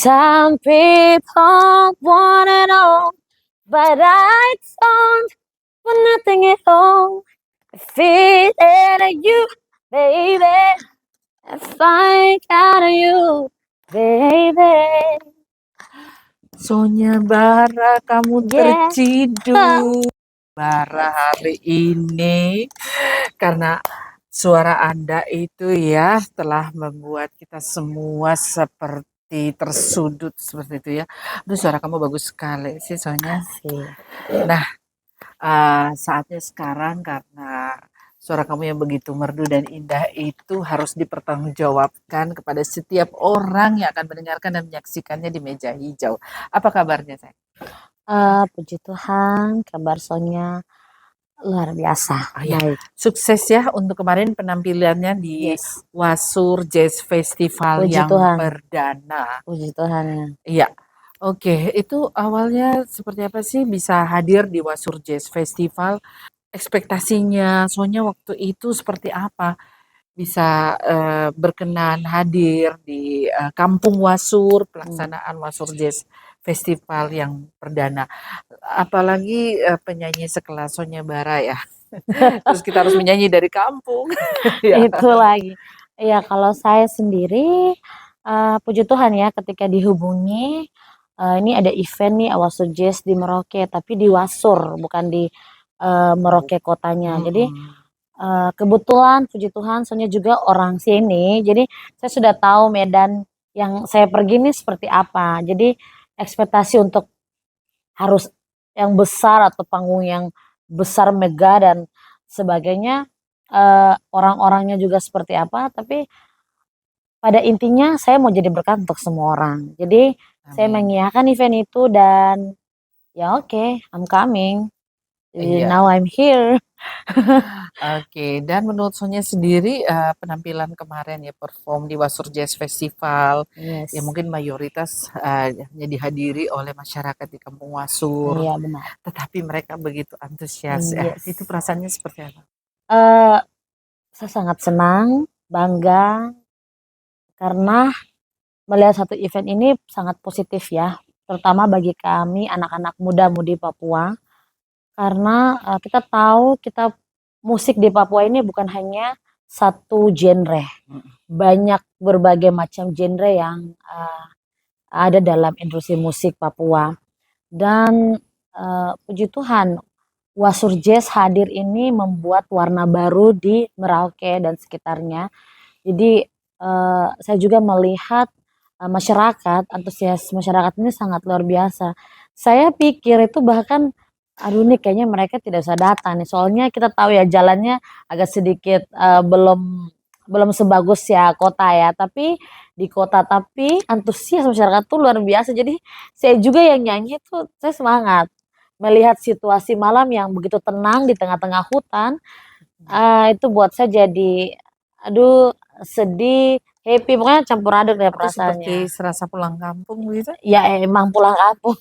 Some people want it all, but I don't want nothing at all. I feel it in you, baby. I find out of you, baby. Sonya Bara, kamu Yeah. terciduk. Bara hari ini karena suara Anda itu ya telah membuat kita semua seperti tersudut seperti itu ya. Aduh, suara kamu bagus sekali sih Sonya. Asik. Nah, saatnya sekarang karena suara kamu yang begitu merdu dan indah itu harus dipertanggungjawabkan kepada setiap orang yang akan mendengarkan dan menyaksikannya di meja hijau. Apa kabarnya, sayang? Puji Tuhan, kabar Sonya luar biasa. Ya. Baik. Sukses ya untuk kemarin penampilannya di Yes. Wasur Jazz Festival Puji yang Tuhan. perdana. Puji Tuhan ya. Iya. Oke, itu awalnya seperti apa sih bisa hadir di Wasur Jazz Festival? Ekspektasinya Sonya waktu itu seperti apa? Bisa berkenan hadir di Kampung Wasur, pelaksanaan Wasur Jazz Festival yang perdana. Apalagi penyanyi sekelas Sonya Bara ya. Terus kita harus menyanyi dari kampung. Ya. Itu lagi. Ya kalau saya sendiri, puji Tuhan ya ketika dihubungi, ini ada event nih Wasur Jazz di Merauke, tapi di Wasur bukan di Merauke kotanya. Jadi kebetulan puji Tuhan Sonya juga orang sini, jadi saya sudah tahu medan yang saya pergi ini seperti apa. Jadi ekspektasi untuk harus yang besar atau panggung yang besar, megah dan sebagainya, orang-orangnya juga seperti apa, tapi pada intinya saya mau jadi berkat untuk semua orang. Jadi saya mengiyakan event itu dan ya oke, I'm coming. Iya. Now I'm here. Oke, dan menurut Sonya sendiri penampilan kemarin ya perform di Wasur Jazz Festival, Yes. ya mungkin mayoritas hanya dihadiri oleh masyarakat di Kampung Wasur, Iya benar. tetapi mereka begitu antusias. Yes. Itu perasaannya seperti apa? Saya sangat senang, bangga karena melihat satu event ini sangat positif ya, terutama bagi kami anak-anak muda-mudi Papua. Karena kita tahu musik di Papua ini bukan hanya satu genre, banyak berbagai macam genre yang ada dalam industri musik Papua. Dan puji Tuhan, Wasur Jazz hadir ini membuat warna baru di Merauke dan sekitarnya. Jadi saya juga melihat masyarakat, antusias masyarakat ini sangat luar biasa. Saya pikir itu bahkan, aduh nih kayaknya mereka tidak usah datang nih, soalnya kita tahu ya jalannya agak sedikit belum sebagus ya kota ya, tapi di kota tapi antusias masyarakat tuh luar biasa. Jadi saya juga yang nyanyi tuh saya semangat melihat situasi malam yang begitu tenang di tengah-tengah hutan. Itu buat saya jadi aduh sedih, happy, pokoknya campur aduk deh Atau seperti perasaannya. serasa pulang kampung gitu? Ya emang pulang kampung.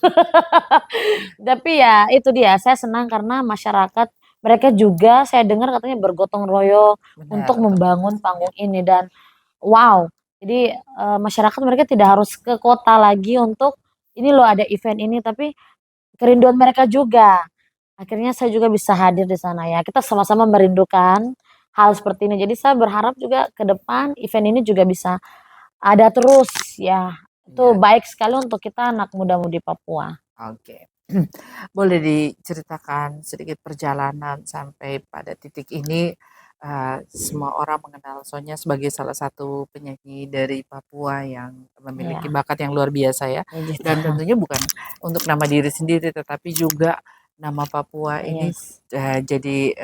Tapi ya itu dia, saya senang karena masyarakat mereka juga saya dengar katanya bergotong royong untuk membangun panggung ini dan wow. Jadi masyarakat mereka tidak harus ke kota lagi untuk ini loh ada event ini, tapi kerinduan mereka juga. Akhirnya saya juga bisa hadir di sana ya. Kita sama-sama merindukan hal seperti ini. Jadi saya berharap juga ke depan event ini juga bisa ada terus ya. Itu baik sekali untuk kita anak muda-mudi Papua. Oke. Boleh diceritakan sedikit perjalanan sampai pada titik ini. Semua orang mengenal Sonya sebagai salah satu penyanyi dari Papua yang memiliki bakat yang luar biasa ya. Dan tentunya bukan untuk nama diri sendiri, tetapi juga nama Papua ini jadi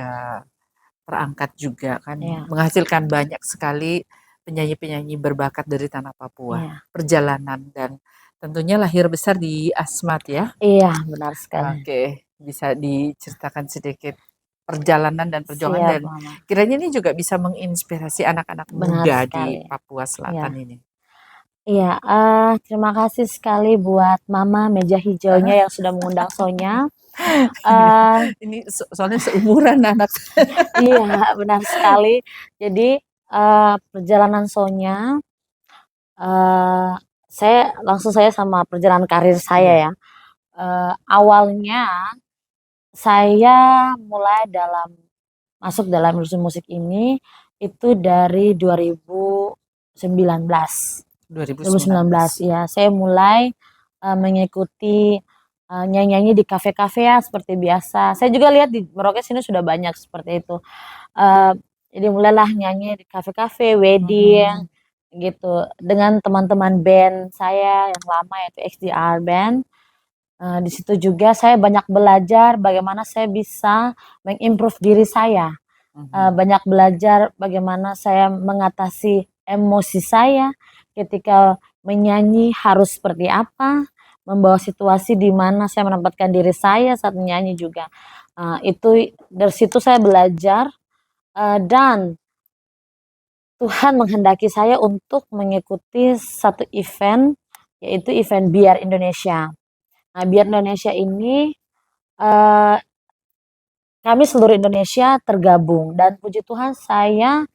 terangkat juga kan, menghasilkan banyak sekali penyanyi-penyanyi berbakat dari tanah Papua. Perjalanan dan tentunya lahir besar di Asmat ya. Iya, benar sekali. Oke, bisa diceritakan sedikit perjalanan dan perjuangan Siap, dan Mama. kiranya ini juga bisa menginspirasi anak-anak muda di Papua Selatan ini. Iya, terima kasih sekali buat Mama meja hijaunya yang sudah mengundang Sonya. Ini soalnya seumuran anak. Iya, benar sekali. Jadi perjalanan Sonya, saya langsung saya sama perjalanan karir saya Iya. ya. Awalnya saya mulai masuk dalam industri musik ini itu dari 2019. 2019. 2019 ya, saya mulai mengikuti nyanyi-nyanyi di kafe-kafe ya seperti biasa. Saya juga lihat di Merauke sini sudah banyak seperti itu. Eh, jadi mulailah nyanyi di kafe-kafe, wedding Mhm. gitu dengan teman-teman band saya yang lama yaitu XDR Band. Di situ juga saya banyak belajar bagaimana saya bisa mengimprove diri saya. Mhm. Banyak belajar bagaimana saya mengatasi emosi saya ketika menyanyi harus seperti apa, membawa situasi di mana saya menempatkan diri saya saat menyanyi juga. Itu dari situ saya belajar, dan Tuhan menghendaki saya untuk mengikuti satu event, yaitu event Biar Indonesia. Nah, Biar Indonesia ini, eee, kami seluruh Indonesia tergabung dan puji Tuhan saya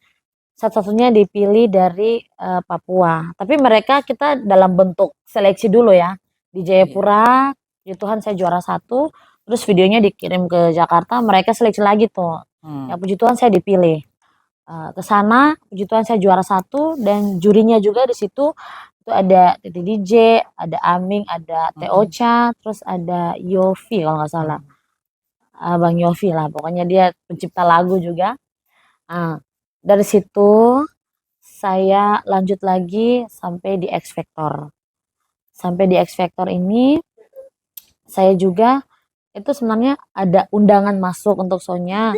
satu-satunya dipilih dari, Papua. Tapi mereka kita dalam bentuk seleksi dulu ya, di Iya. Jayapura, puji Tuhan saya juara satu, terus videonya dikirim ke Jakarta, mereka seleksi lagi tuh. Mmm. Ya puji Tuhan saya dipilih, ke sana, puji Tuhan saya juara satu dan jurinya juga di situ, itu ada Titi DJ, ada Aming, ada Teh Mhm. Ocha, terus ada Yofi kalau nggak salah, Mhm. Bang Yofi lah, pokoknya dia pencipta lagu juga. Dari situ saya lanjut lagi sampai di X Factor. Sampai di X Factor ini, saya juga itu sebenarnya ada undangan masuk untuk show-nya.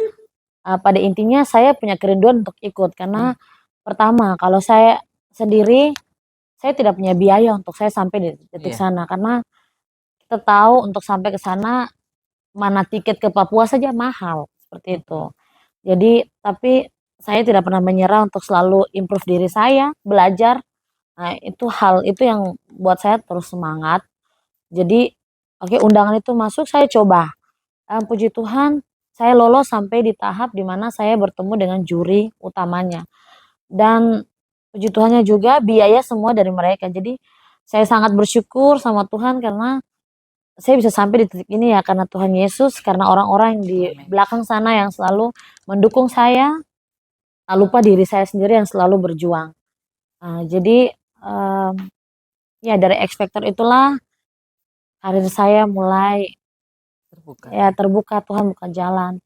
Pada intinya saya punya kerinduan untuk ikut karena pertama kalau saya sendiri, saya tidak punya biaya untuk saya sampai di titik Iya. sana karena kita tahu untuk sampai ke sana mana tiket ke Papua saja mahal, seperti itu. Mhm. Jadi tapi saya tidak pernah menyerah untuk selalu improve diri saya, belajar. Nah, itu hal itu yang buat saya terus semangat. Jadi, oke undangan itu masuk saya coba, puji Tuhan saya lolos sampai di tahap di mana saya bertemu dengan juri utamanya. Dan puji Tuhannya juga biaya semua dari mereka. Jadi, saya sangat bersyukur sama Tuhan karena saya bisa sampai di titik ini ya karena Tuhan Yesus, karena orang-orang yang di Amin. belakang sana yang selalu mendukung saya, tak lupa diri saya sendiri yang selalu berjuang. Jadi, mmm, ya dari X Factor itulah karir saya mulai Terbuka ya ya. terbuka, Tuhan buka jalan,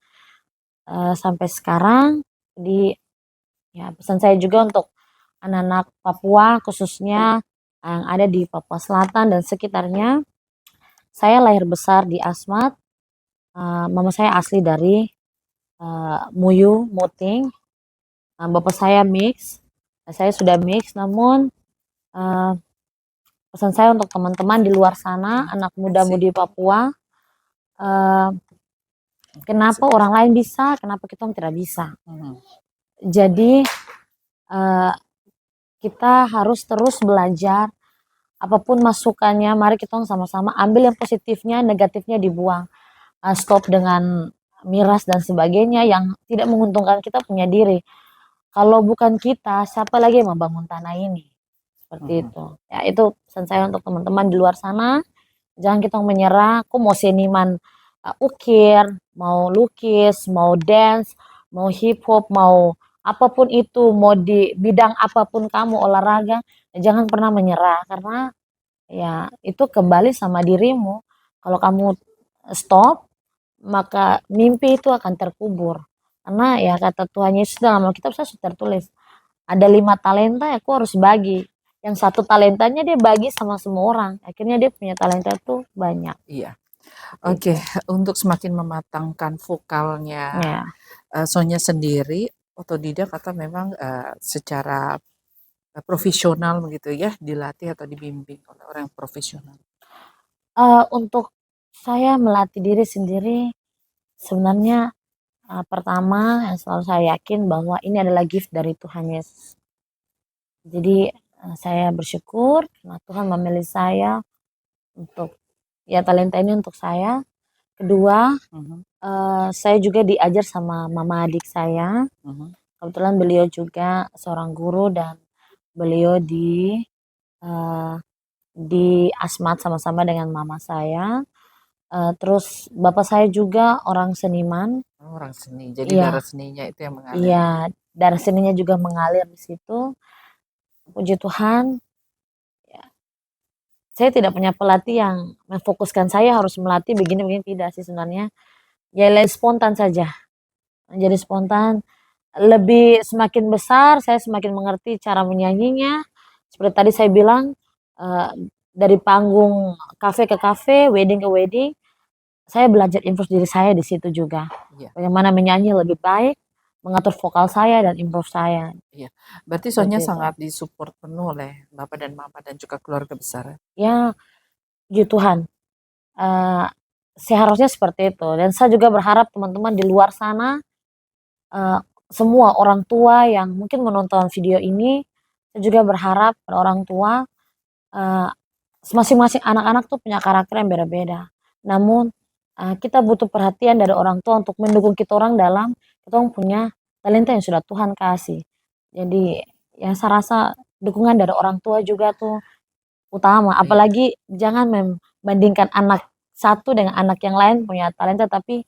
sampai sekarang. Jadi ya pesan saya juga untuk anak-anak Papua khususnya yang ada di Papua Selatan dan sekitarnya. Saya lahir besar di Asmat, mama saya asli dari, Muyu, Muting, bapak saya mix, saya sudah mix namun, eee, pesan saya untuk teman-teman di luar sana, anak Kasih. muda-mudi Papua, eee, kenapa Sebentar. orang lain bisa, kenapa kita tidak bisa. Mhm. Jadi, eee, kita harus terus belajar, apapun masukannya mari kita sama-sama ambil yang positifnya, negatifnya dibuang. Stop dengan miras dan sebagainya yang tidak menguntungkan kita punya diri. Kalau bukan kita, siapa lagi yang membangun tanah ini? Seperti Mhm. itu. Ya itu pesan saya untuk teman-teman di luar sana, jangan kita menyerah, aku mau seniman, ukir, mau lukis, mau dance, mau hip hop, mau apapun itu, mau di bidang apapun kamu olahraga, jangan pernah menyerah karena ya itu kembali sama dirimu. Kalau kamu stop, maka mimpi itu akan terkubur. Karena ya kata Tuhan Yesus dalam Alkitab saya sudah tertulis, ada 5 talenta ya aku harus bagi. Yang satu talentanya dia bagi sama semua orang. Akhirnya dia punya talenta itu banyak. Iya. Seperti Oke, itu. untuk semakin mematangkan vokalnya, Ya. Sonya sendiri otodidak atau memang, secara, profesional begitu ya, dilatih atau dibimbing oleh orang yang profesional? Untuk saya melatih diri sendiri sebenarnya, pertama yang selalu saya yakin bahwa ini adalah gift dari Tuhan Yesus. Jadi, saya bersyukur karena Tuhan memilih saya untuk ya talenta ini untuk saya. Kedua, Mhm. saya juga diajar sama mama adik saya. Mhm. Kebetulan beliau juga seorang guru dan beliau di, di Asmat sama-sama dengan mama saya. Terus bapak saya juga orang seniman. Orang seni. Jadi Iya, darah seninya itu yang mengalir. iya, darah seninya juga mengalir di situ. Puji Tuhan, saya tidak punya pelatih yang memfokuskan saya harus melatih begini-begini, tidak sih sebenarnya. Ya spontan saja. Jadi spontan. Lebih semakin besar, saya semakin mengerti cara menyanyinya. Seperti tadi saya bilang, eh, dari panggung kafe ke kafe, wedding ke wedding, saya belajar improve diri saya di situ juga. Iya, Bagaimana menyanyi lebih baik, mengatur vokal saya dan improve saya. iya. Berarti Sonya Seperti itu. sangat disupport penuh oleh Bapak dan Mama dan juga keluarga besar. Ya, puji Tuhan. Eh, seharusnya seperti itu. Dan saya juga berharap teman-teman di luar sana, eh, semua orang tua yang mungkin menonton video ini, saya juga berharap pada orang tua, eh, masing-masing anak-anak tuh punya karakter yang beda-beda. Namun kita butuh perhatian dari orang tua untuk mendukung kita orang dalam kita orang punya talenta yang sudah Tuhan kasih. Jadi yang saya rasa dukungan dari orang tua juga tuh utama. Iya, Apalagi jangan membandingkan anak satu dengan anak yang lain punya talenta, tapi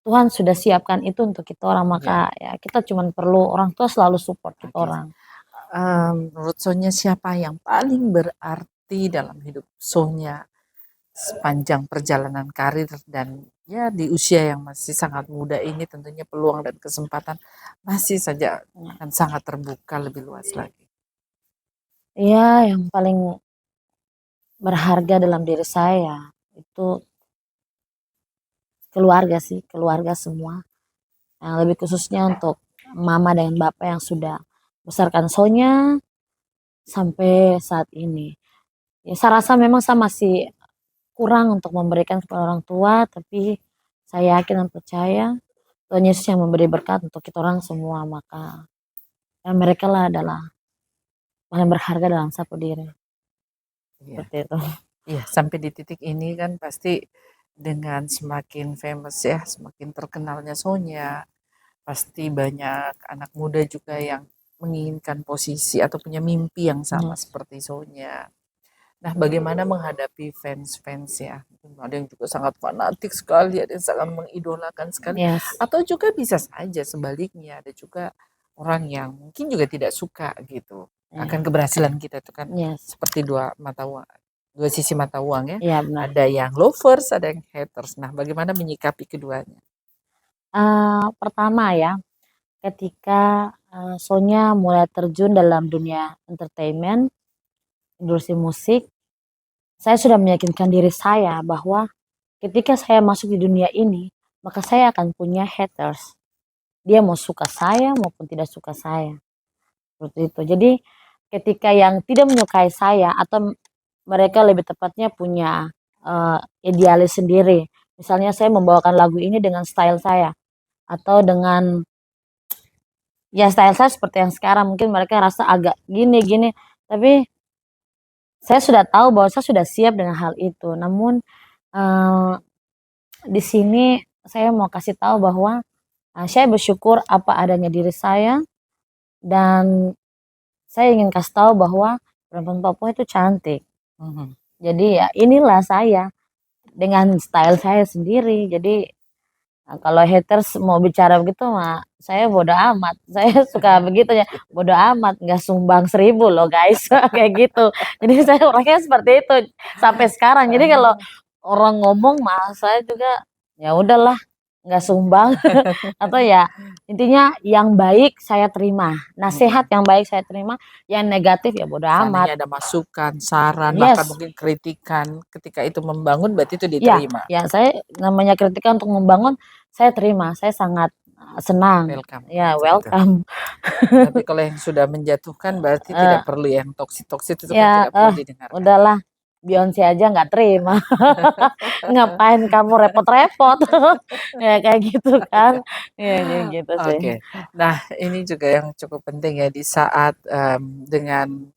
Tuhan sudah siapkan itu untuk kita orang. iya. Maka ya kita cuma perlu orang tua selalu support kita Oke. orang. Menurut Sonya siapa yang paling berarti dalam hidup Sonya sepanjang perjalanan karir dan ya di usia yang masih sangat muda ini tentunya peluang dan kesempatan masih saja akan sangat terbuka lebih luas lagi. Ya, yang paling berharga dalam diri saya itu keluarga sih, keluarga semua. Yang lebih khususnya untuk mama dan bapak yang sudah besarkan Sonya sampai saat ini. Ya, saya rasa memang saya masih kurang untuk memberikan kepada orang tua, tapi saya yakin dan percaya Tuhan Yesus yang memberi berkat untuk kita orang semua. Maka ya, mereka lah adalah paling berharga dalam satu diri. Iya, Seperti itu. iya sampai di titik ini kan pasti dengan semakin famous ya, semakin terkenalnya Sonya, pasti banyak anak muda juga yang menginginkan posisi atau punya mimpi yang sama Yes. seperti Sonya. Nah, bagaimana menghadapi fans-fans ya? Ada yang juga sangat fanatik sekali, ada yang sangat mengidolakan sekali, Yes. atau juga bisa saja sebaliknya, ada juga orang yang mungkin juga tidak suka gitu akan Yes. keberhasilan kita itu kan Yes. seperti dua mata uang, dua sisi mata uang ya. Iya benar. Ada yang lovers, ada yang haters. Nah, bagaimana menyikapi keduanya? Pertama ya, ketika Sonya mulai terjun dalam dunia entertainment, industri musik, saya sudah meyakinkan diri saya bahwa ketika saya masuk di dunia ini, maka saya akan punya haters. Dia mau suka saya maupun tidak suka saya. Seperti itu. Jadi ketika yang tidak menyukai saya atau mereka lebih tepatnya punya idealis sendiri. Misalnya saya membawakan lagu ini dengan style saya atau dengan ya style saya seperti yang sekarang, mungkin mereka rasa agak gini-gini, tapi saya sudah tahu bahwa saya sudah siap dengan hal itu. Namun eh, di sini saya mau kasih tahu bahwa saya bersyukur apa adanya diri saya dan saya ingin kasih tahu bahwa perempuan Papua itu cantik. Mhm. Jadi ya inilah saya dengan style saya sendiri. Jadi kalau haters mau bicara begitu mah saya bodo amat. Saya suka begitu ya, bodo amat, nggak sumbang 1.000 loh guys, kayak gitu. Jadi saya orangnya seperti itu sampai sekarang. Jadi kalau orang ngomong mah saya juga ya udahlah, nggak sumbang. Atau ya intinya yang baik saya terima, nasihat Mhm. yang baik saya terima, yang negatif ya bodo amat. Seandainya ada masukan, saran, bahkan Yes, mungkin kritikan, ketika itu membangun berarti itu ya, diterima. ya saya namanya kritikan untuk membangun, saya terima, saya sangat senang, Welcome ya gitu gitu. welcome. Tapi kalau yang sudah menjatuhkan berarti tidak Eh, perlu yang toksik-toksik itu kan ya, tidak perlu didengarkan. udahlah, Beyonce aja nggak terima, ngapain kamu repot-repot, ya kayak gitu kan, ya kayak gitu sih. Oke. Nah, ini juga yang cukup penting ya di saat, dengan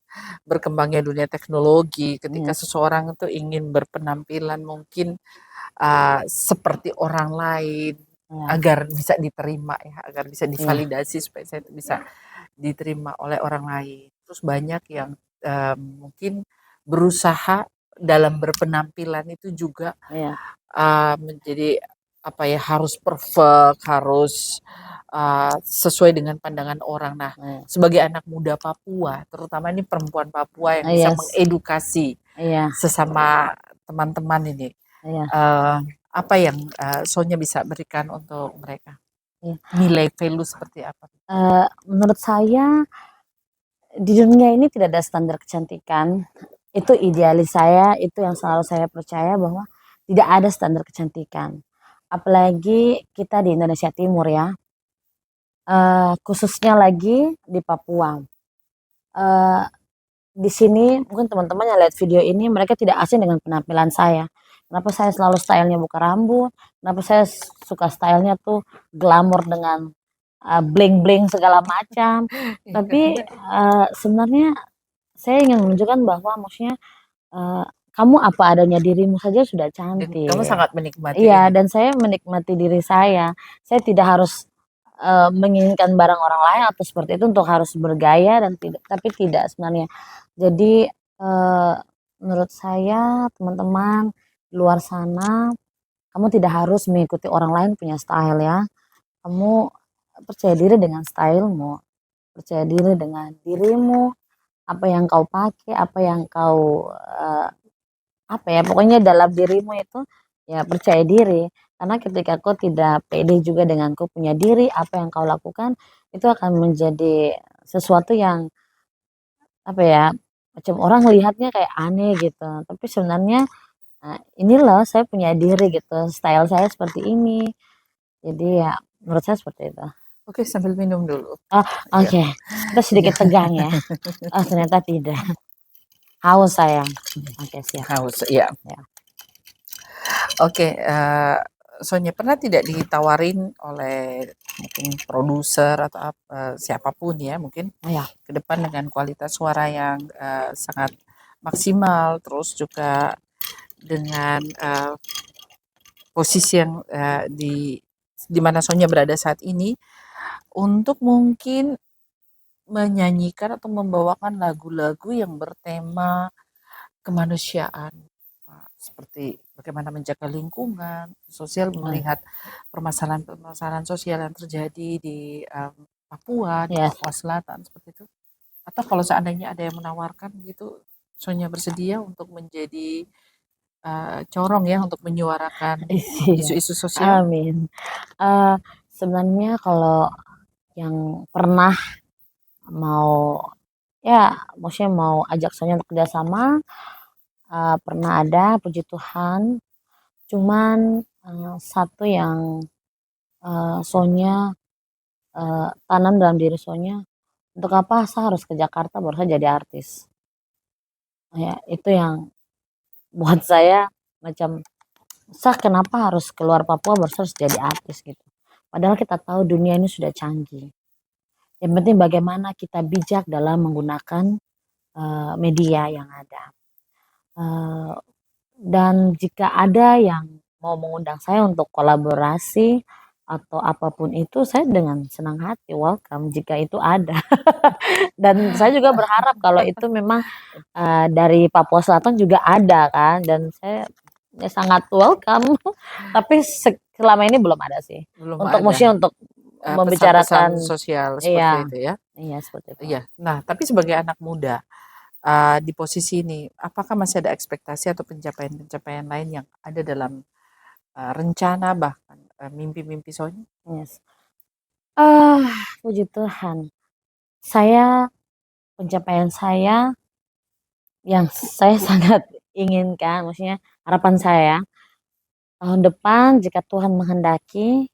berkembangnya dunia teknologi ketika Yes, seseorang itu ingin berpenampilan mungkin, seperti orang lain ya, agar bisa diterima ya, agar bisa iya, divalidasi supaya saya itu bisa diterima oleh orang lain. Terus banyak yang, mungkin berusaha dalam berpenampilan itu juga Iya, menjadi apa ya, harus perfect, harus sesuai dengan pandangan orang. Nah, iya, sebagai anak muda Papua, terutama ini perempuan Papua yang bisa iya, mengedukasi iya, sesama teman-teman ini, iya, eh, apa yang Sonya bisa berikan untuk mereka? iya. Nilai value seperti apa? Menurut saya di dunia ini tidak ada standar kecantikan. Itu idealis saya, itu yang selalu saya percaya bahwa tidak ada standar kecantikan. Apalagi kita di Indonesia Timur ya, khususnya lagi di Papua. Eh, di sini mungkin teman-teman yang lihat video ini mereka tidak asing dengan penampilan saya. Kenapa saya selalu stylenya buka rambut? Kenapa saya suka stylenya tuh glamor dengan bling-bling segala macam. Tapi sebenarnya saya ingin menunjukkan bahwa maksudnya eh, kamu apa adanya dirimu saja sudah Dan kamu cantik. sangat menikmati Iya, ini. dan saya menikmati diri saya. Saya tidak harus menginginkan barang orang lain atau seperti itu untuk harus bergaya dan tidak, tapi tidak sebenarnya. Jadi menurut saya teman-teman di luar sana, kamu tidak harus mengikuti orang lain punya style ya. Kamu percaya diri dengan stylemu, percaya diri dengan dirimu, apa yang kau pakai, apa yang kau apa ya, pokoknya dalam dirimu itu ya percaya diri. Karena ketika kau tidak pede juga dengan kau punya diri, apa yang kau lakukan itu akan menjadi sesuatu yang apa ya, macam orang lihatnya kayak aneh gitu. Tapi sebenarnya ini loh saya punya diri gitu, style saya seperti ini. Jadi ya menurut saya seperti itu. Oke, sambil minum dulu. Oh, Ya, oke. Kita ya, sedikit tegang ya. Oh, ternyata tidak. Haus sayang. Oke, siap. haus. Ya, Ya. oke. Sonya pernah tidak ditawarin oleh mungkin produser atau siapapun ya, mungkin Oh, ya. ke depan dengan kualitas suara yang sangat maksimal, terus juga dengan posisi yang di mana Sonya berada saat ini, untuk mungkin menyanyikan atau membawakan lagu-lagu yang bertema kemanusiaan, seperti bagaimana menjaga lingkungan, sosial, Oh, melihat permasalahan-permasalahan sosial yang terjadi di Papua, di ya. Papua Selatan seperti itu. Atau kalau seandainya ada yang menawarkan gitu, Sonya bersedia untuk menjadi corong ya untuk menyuarakan Iya. isu-isu sosial? Amin. Eh, sebenarnya kalau yang pernah mau ya maksudnya mau ajak Sonya untuk kerjasama pernah ada puji Tuhan. Cuman satu yang Sonya tanam dalam diri Sonya, untuk apa saya harus ke Jakarta baru saya jadi artis. Ya, itu yang buat saya macam kenapa harus keluar Papua baru saya harus jadi artis gitu. Padahal kita tahu dunia ini sudah canggih. Yang penting bagaimana kita bijak dalam menggunakan media yang ada. Eh, dan jika ada yang mau mengundang saya untuk kolaborasi atau apapun itu, saya dengan senang hati welcome jika itu ada. Dan saya juga berharap kalau itu memang dari Papua Selatan juga ada kan, dan saya ya sangat welcome. Tapi selama ini belum ada sih. Belum Untuk ada maksudnya untuk pesan-pesan membicarakan, sosial seperti iya, itu ya. iya seperti itu. Iya. Nah, tapi sebagai anak muda di posisi ini, apakah masih ada ekspektasi atau pencapaian-pencapaian lain yang ada dalam rencana bahkan mimpi-mimpi Sonya? Yes. Ah, puji Tuhan. Saya pencapaian saya yang saya sangat inginkan, maksudnya harapan saya tahun depan jika Tuhan menghendaki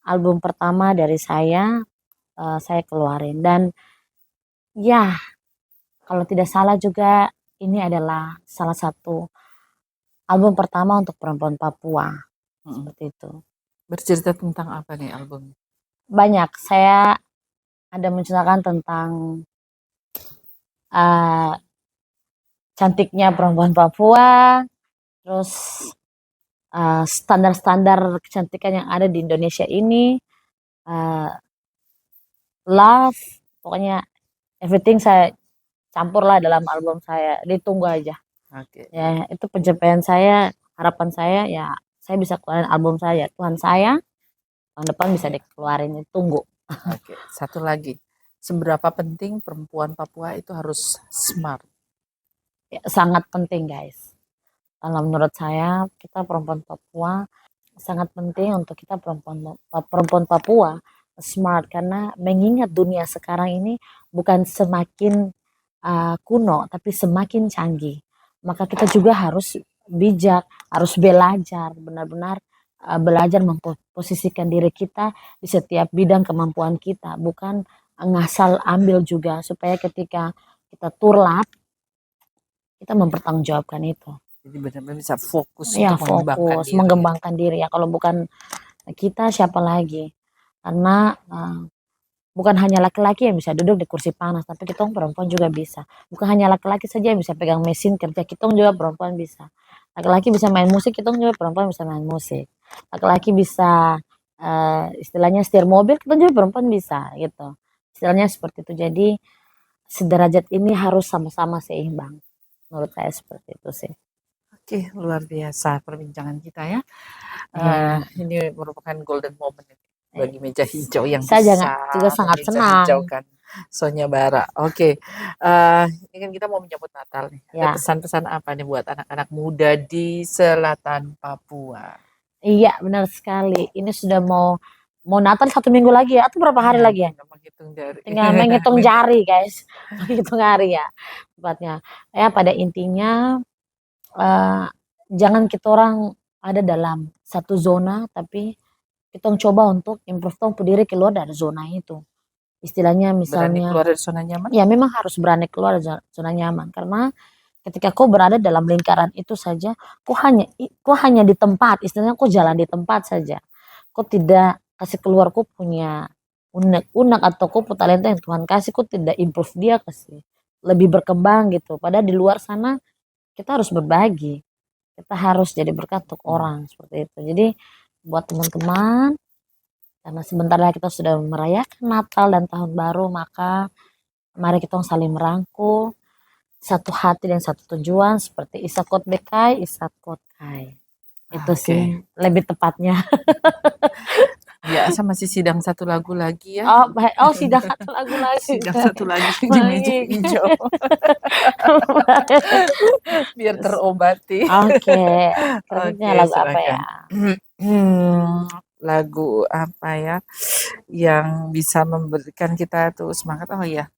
album pertama dari saya keluarin. Dan ya kalau tidak salah juga ini adalah salah satu album pertama untuk perempuan Papua Mm-mm. seperti itu. Bercerita tentang apa nih album? Banyak saya ada menceritakan tentang uh, cantiknya perempuan Papua, terus standar-standar kecantikan yang ada di Indonesia ini, uh, love, pokoknya everything saya campur lah dalam album saya. Ditunggu aja. Oke. Ya, itu pencapaian saya, harapan saya ya saya bisa keluarin album saya. Tuhan saya tahun depan bisa dikeluarin, tunggu. Oke, satu lagi. Seberapa penting perempuan Papua itu harus smart? Ya, sangat penting guys. Kalau menurut saya kita perempuan Papua sangat penting untuk kita perempuan Papua smart, karena mengingat dunia sekarang ini bukan semakin kuno tapi semakin canggih. Maka kita juga harus bijak, harus belajar benar-benar belajar memposisikan diri kita di setiap bidang kemampuan kita, bukan ngasal ambil juga, supaya ketika kita turlap kita mempertanggungjawabkan itu. Jadi benar-benar bisa fokus Ya, untuk mengembangkan fokus diri. mengembangkan diri ya. Kalau bukan kita siapa lagi? Karena bukan hanya laki-laki yang bisa duduk di kursi panas, tapi kita perempuan juga bisa. Bukan hanya laki-laki saja yang bisa pegang mesin kerja, kita juga perempuan bisa. Laki-laki bisa main musik, kita juga perempuan bisa main musik. Laki-laki bisa istilahnya setir mobil, kita juga perempuan bisa gitu. Istilahnya seperti itu. Jadi sederajat ini harus sama-sama seimbang. Menurut saya seperti itu sih. Oke, luar biasa perbincangan kita ya. Ya. Ini merupakan golden moment bagi meja hijau yang Saya bisa juga sangat meja senang. hijaukan Sonia Bara. Oke, ini kan kita mau menyambut Natal nih. Ada Ya. pesan-pesan apa nih buat anak-anak muda di selatan Papua? Iya, benar sekali. Ini sudah mau Natal 1 minggu lagi ya, atau berapa hari Iya, lagi ya? tinggal menghitung jari. Tinggal menghitung jari guys, menghitung hari ya tepatnya. Ya, pada intinya jangan kita orang ada dalam satu zona, tapi kita coba untuk improve tong diri keluar dari zona itu. Istilahnya Berani misalnya, keluar dari zona nyaman? ya memang harus berani keluar dari zona nyaman, karena ketika kau berada dalam lingkaran itu saja, kau hanya di tempat, istilahnya kau jalan di tempat saja. Kau tidak kasih keluar kau punya unek-unek atau kau punya talenta yang Tuhan kasih, kau tidak improve dia, kasih lebih berkembang gitu. Padahal di luar sana kita harus berbagi. Kita harus jadi berkat untuk orang seperti itu. Jadi buat teman-teman, karena sebentar lagi kita sudah merayakan Natal dan Tahun Baru, maka mari kita saling merangkul, satu hati dan satu tujuan, seperti Isakot Bekai, Isakot Kai. Itu sih lebih tepatnya. Biasa masih sidang satu lagu lagi ya. Oh, sidang satu lagu lagi. Sidang satu lagi di meja hijau. Biar terobati. Oke. Lagu apa ya? Lagu apa ya yang bisa memberikan kita tuh semangat? Oh ya,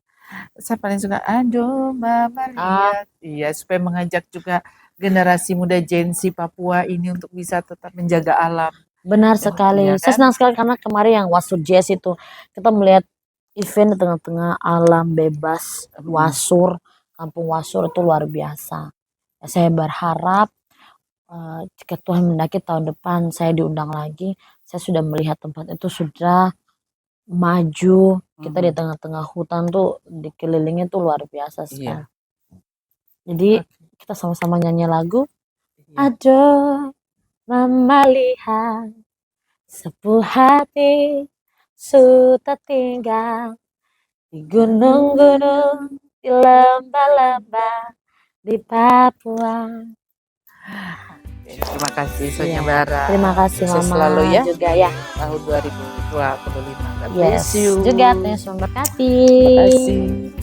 saya paling suka Aduh Mama Lihat. Iya, supaya mengajak juga generasi muda Gen Z Papua ini untuk bisa tetap menjaga alam. Benar sekali. Iya, Saya kan? senang sekali karena kemarin yang Wasur Jazz itu kita melihat event di tengah-tengah alam bebas Wasur, Kampung Wasur itu luar biasa. Ya, saya berharap jika Tuhan mendaki tahun depan saya diundang lagi, saya sudah melihat tempat itu sudah maju. Kita di tengah-tengah hutan tuh dikelilingnya tuh luar biasa sekali. Iya. Jadi kita sama-sama nyanyi lagu. Aduh Mama lihat, sepuluh hati sudah tinggal di gunung-gunung, di lembah-lembah, di Papua. Terima kasih Sonia Bara. Terima kasih Sukses Mama selalu ya. Juga ya. Tahun 2025. Yes. Juga Tuhan memberkati. Terima kasih.